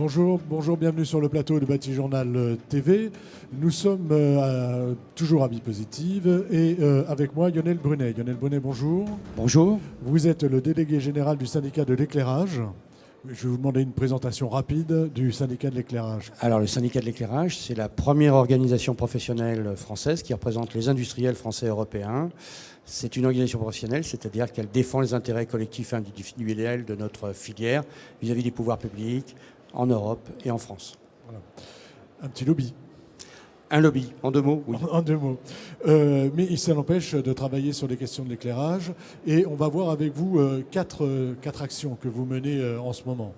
Bonjour, bonjour, bienvenue sur le plateau de Bâti-Journal TV. Nous sommes toujours à Bipositive et avec moi Lionel Brunet. Lionel Brunet, bonjour. Bonjour. Vous êtes le délégué général du syndicat de l'éclairage. Je vais vous demander une présentation rapide du syndicat de l'éclairage. Alors le syndicat de l'éclairage, c'est la première organisation professionnelle française qui représente les industriels français et européens. C'est une organisation professionnelle, c'est-à-dire qu'elle défend les intérêts collectifs et individuels de notre filière vis-à-vis des pouvoirs publics en Europe et en France. Voilà. Un petit lobby. Un lobby, en deux mots, oui. En deux mots. Mais ça n'empêche de travailler sur les questions de l'éclairage. Et on va voir avec vous quatre actions que vous menez en ce moment.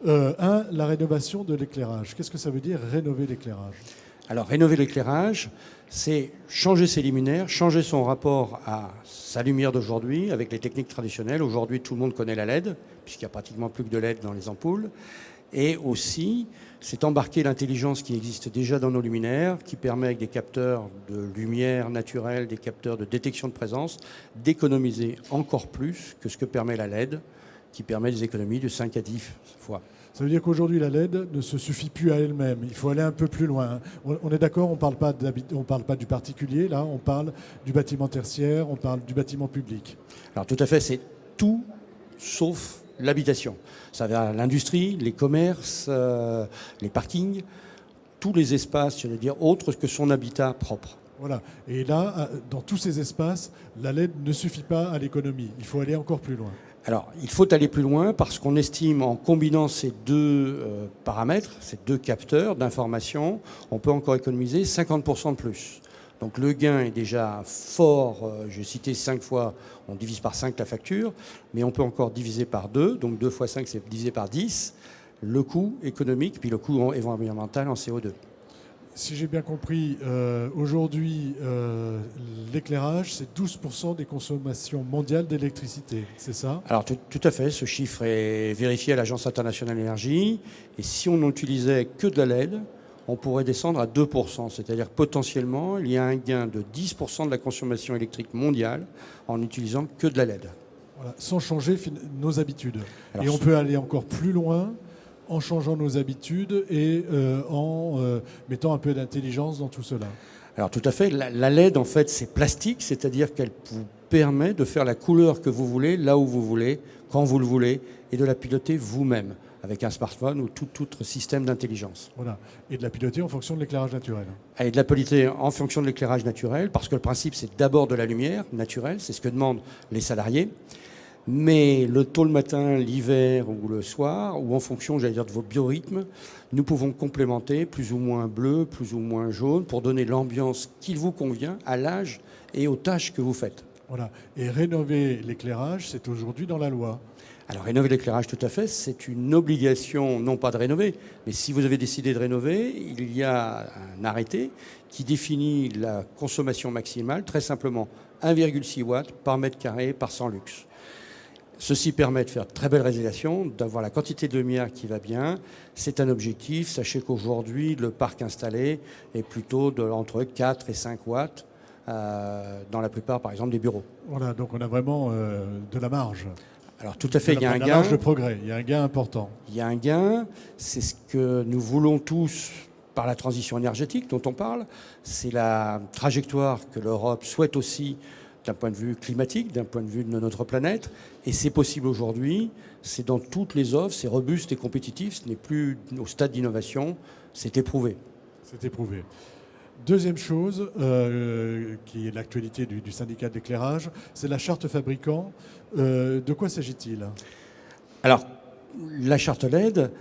La rénovation de l'éclairage. Qu'est-ce que ça veut dire rénover l'éclairage ? Alors rénover l'éclairage, c'est changer ses luminaires, changer son rapport à sa lumière d'aujourd'hui avec les techniques traditionnelles. Aujourd'hui, tout le monde connaît la LED, puisqu'il n'y a pratiquement plus que de LED dans les ampoules. Et aussi, c'est embarquer l'intelligence qui existe déjà dans nos luminaires, qui permet avec des capteurs de lumière naturelle, des capteurs de détection de présence, d'économiser encore plus que ce que permet la LED, qui permet des économies de 5 à 10 fois. Ça veut dire qu'aujourd'hui, la LED ne se suffit plus à elle-même. Il faut aller un peu plus loin. On est d'accord, on ne parle pas du particulier, là, on parle du bâtiment tertiaire, on parle du bâtiment public. Alors tout à fait, c'est tout sauf l'habitation. Ça va à l'industrie, les commerces, les parkings, tous les espaces, je veux dire, autres que son habitat propre. Voilà. Et là, dans tous ces espaces, la LED ne suffit pas à l'économie. Il faut aller encore plus loin. Alors, il faut aller plus loin parce qu'on estime, en combinant ces deux paramètres, ces deux capteurs d'information, on peut encore économiser 50% de plus. Donc le gain est déjà fort, j'ai cité 5 fois, on divise par 5 la facture, mais on peut encore diviser par 2, donc 2 fois 5 c'est divisé par 10, le coût économique, puis le coût environnemental en CO2. Si j'ai bien compris, aujourd'hui, l'éclairage, c'est 12% des consommations mondiales d'électricité, c'est ça ? Alors tout à fait, ce chiffre est vérifié à l'Agence internationale de l'énergie, et si on n'utilisait que de la LED, on pourrait descendre à 2%, c'est-à-dire potentiellement, il y a un gain de 10% de la consommation électrique mondiale en n'utilisant que de la LED. Voilà, sans changer nos habitudes. Alors, et on peut aller encore plus loin en changeant nos habitudes et en mettant un peu d'intelligence dans tout cela. Alors tout à fait, la LED en fait c'est plastique, c'est-à-dire qu'elle vous permet de faire la couleur que vous voulez, là où vous voulez, quand vous le voulez, et de la piloter vous-même avec un smartphone ou tout autre système d'intelligence. Voilà. Et de la piloter en fonction de l'éclairage naturel. Et de la piloter en fonction de l'éclairage naturel, parce que le principe, c'est d'abord de la lumière naturelle, c'est ce que demandent les salariés. Mais tôt le matin, l'hiver ou le soir, ou en fonction, j'allais dire, de vos biorhythmes, nous pouvons complémenter plus ou moins bleu, plus ou moins jaune, pour donner l'ambiance qui vous convient à l'âge et aux tâches que vous faites. Voilà. Et rénover l'éclairage, c'est aujourd'hui dans la loi. Alors rénover l'éclairage, tout à fait, c'est une obligation, non pas de rénover, mais si vous avez décidé de rénover, il y a un arrêté qui définit la consommation maximale, très simplement 1,6 watts par mètre carré par 100 lux. Ceci permet de faire de très belles résolutions, d'avoir la quantité de lumière qui va bien. C'est un objectif. Sachez qu'aujourd'hui, le parc installé est plutôt entre 4 et 5 watts dans la plupart, par exemple, des bureaux. Voilà, donc on a vraiment de la marge. Alors tout à fait, il y a un gain. La marge de progrès, il y a un gain important. Il y a un gain, c'est ce que nous voulons tous par la transition énergétique dont on parle. C'est la trajectoire que l'Europe souhaite aussi d'un point de vue climatique, d'un point de vue de notre planète. Et c'est possible aujourd'hui, c'est dans toutes les offres, c'est robuste et compétitif, ce n'est plus au stade d'innovation, c'est éprouvé. C'est éprouvé. Deuxième chose, qui est l'actualité du syndicat de l'éclairage, c'est la charte fabricant. De quoi s'agit-il ? Alors, la charte LED,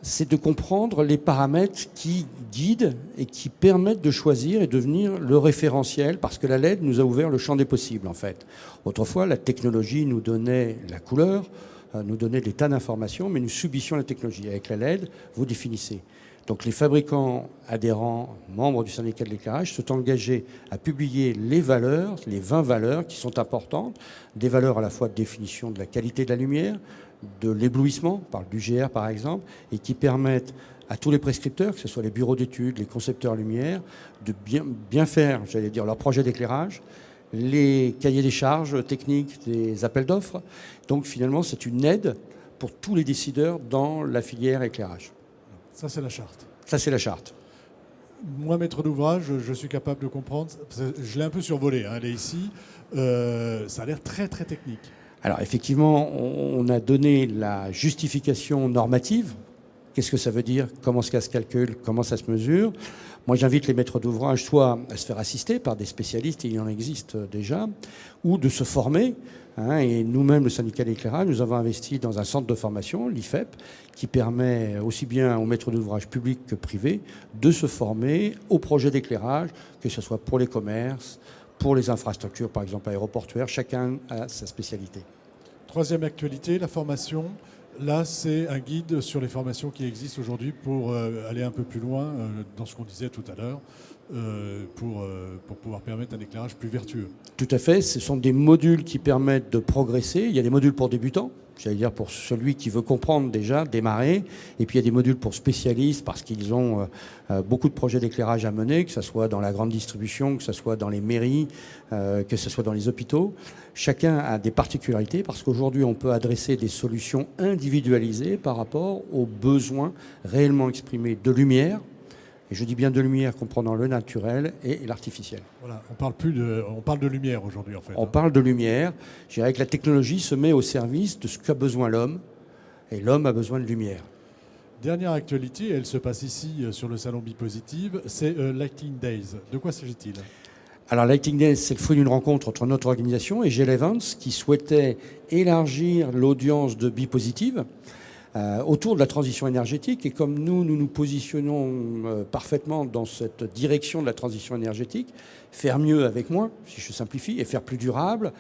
c'est de comprendre les paramètres qui guident et qui permettent de choisir et devenir le référentiel, parce que la LED nous a ouvert le champ des possibles, en fait. Autrefois, la technologie nous donnait la couleur, nous donnait des tas d'informations, mais nous subissions la technologie. Avec la LED, vous définissez. Donc les fabricants adhérents, membres du syndicat de l'éclairage, sont engagés à publier les valeurs, les 20 valeurs qui sont importantes, des valeurs à la fois de définition de la qualité de la lumière, de l'éblouissement, par l'UGR par exemple, et qui permettent à tous les prescripteurs, que ce soit les bureaux d'études, les concepteurs lumière, de bien faire, j'allais dire, leur projet d'éclairage, les cahiers des charges techniques, des appels d'offres. Donc finalement, c'est une aide pour tous les décideurs dans la filière éclairage. Ça, c'est la charte. Ça, c'est la charte. Moi, maître d'ouvrage, je suis capable de comprendre. Je l'ai un peu survolé, hein, elle est ici. Ça a l'air très, très technique. Alors, effectivement, on a donné la justification normative. Qu'est-ce que ça veut dire? Comment ça se calcule? Comment ça se mesure? Moi, j'invite les maîtres d'ouvrage soit à se faire assister par des spécialistes, il y en existe déjà, ou de se former. Et nous-mêmes, le syndicat d'éclairage, nous avons investi dans un centre de formation, l'IFEP, qui permet aussi bien aux maîtres d'ouvrage publics que privés de se former aux projets d'éclairage, que ce soit pour les commerces, pour les infrastructures, par exemple aéroportuaires. Chacun a sa spécialité. Troisième actualité, la formation. Là, c'est un guide sur les formations qui existent aujourd'hui pour aller un peu plus loin dans ce qu'on disait tout à l'heure, pour pouvoir permettre un éclairage plus vertueux. Tout à fait. Ce sont des modules qui permettent de progresser. Il y a des modules pour débutants, j'allais dire pour celui qui veut comprendre déjà, démarrer. Et puis il y a des modules pour spécialistes parce qu'ils ont beaucoup de projets d'éclairage à mener, que ce soit dans la grande distribution, que ce soit dans les mairies, que ce soit dans les hôpitaux. Chacun a des particularités parce qu'aujourd'hui on peut adresser des solutions individualisées par rapport aux besoins réellement exprimés de lumière. Et je dis bien de lumière comprenant le naturel et l'artificiel. Voilà, on parle de lumière aujourd'hui en fait. On parle de lumière. Je dirais que la technologie se met au service de ce qu'a besoin l'homme. Et l'homme a besoin de lumière. Dernière actualité, elle se passe ici sur le salon Bipositive, c'est Lighting Days. De quoi s'agit-il? Alors Lighting Days, c'est le fruit d'une rencontre entre notre organisation et GL Events qui souhaitait élargir l'audience de Bipositive autour de la transition énergétique. Et comme nous positionnons parfaitement dans cette direction de la transition énergétique, faire mieux avec moins, si je simplifie, et faire plus durable,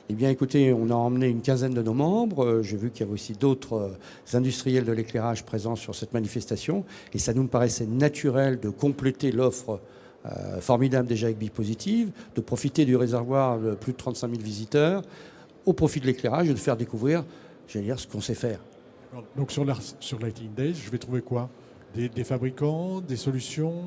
eh bien écoutez, on a emmené une quinzaine de nos membres. J'ai vu qu'il y avait aussi d'autres industriels de l'éclairage présents sur cette manifestation. Et ça nous paraissait naturel de compléter l'offre formidable déjà avec Bipositive, de profiter du réservoir de plus de 35 000 visiteurs au profit de l'éclairage et de faire découvrir, j'allais dire, ce qu'on sait faire. Donc sur Lighting Days, je vais trouver quoi? Des fabricants, des solutions,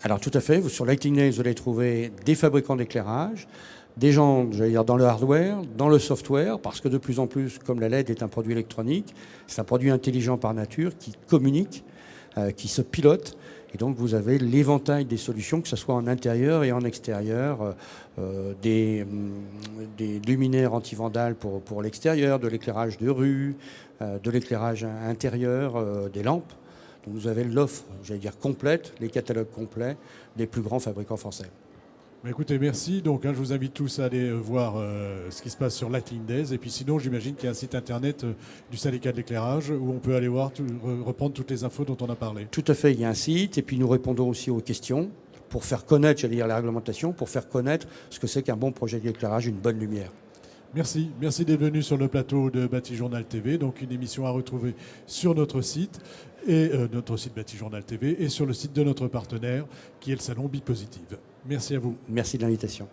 Alors tout à fait, sur Lighting Days, vous allez trouver des fabricants d'éclairage, des gens, j'allais dire, dans le hardware, dans le software, parce que de plus en plus, comme la LED est un produit électronique, c'est un produit intelligent par nature qui communique, qui se pilote. Et donc vous avez l'éventail des solutions, que ce soit en intérieur et en extérieur, des luminaires anti-vandales pour l'extérieur, de l'éclairage de rue, de l'éclairage intérieur, des lampes. Donc vous avez l'offre, j'allais dire complète, les catalogues complets des plus grands fabricants français. Écoutez, merci. Donc, je vous invite tous à aller voir ce qui se passe sur Lighting Days. Et puis sinon, j'imagine qu'il y a un site internet du syndicat de l'éclairage où on peut aller voir, reprendre toutes les infos dont on a parlé. Tout à fait, il y a un site. Et puis nous répondons aussi aux questions pour faire connaître, j'allais dire, la réglementation, pour faire connaître ce que c'est qu'un bon projet d'éclairage, une bonne lumière. Merci. Merci d'être venu sur le plateau de Batijournal TV. Donc, une émission à retrouver sur notre site, notre site Batijournal TV, et sur le site de notre partenaire, qui est le salon Bipositive. Merci à vous. Merci de l'invitation.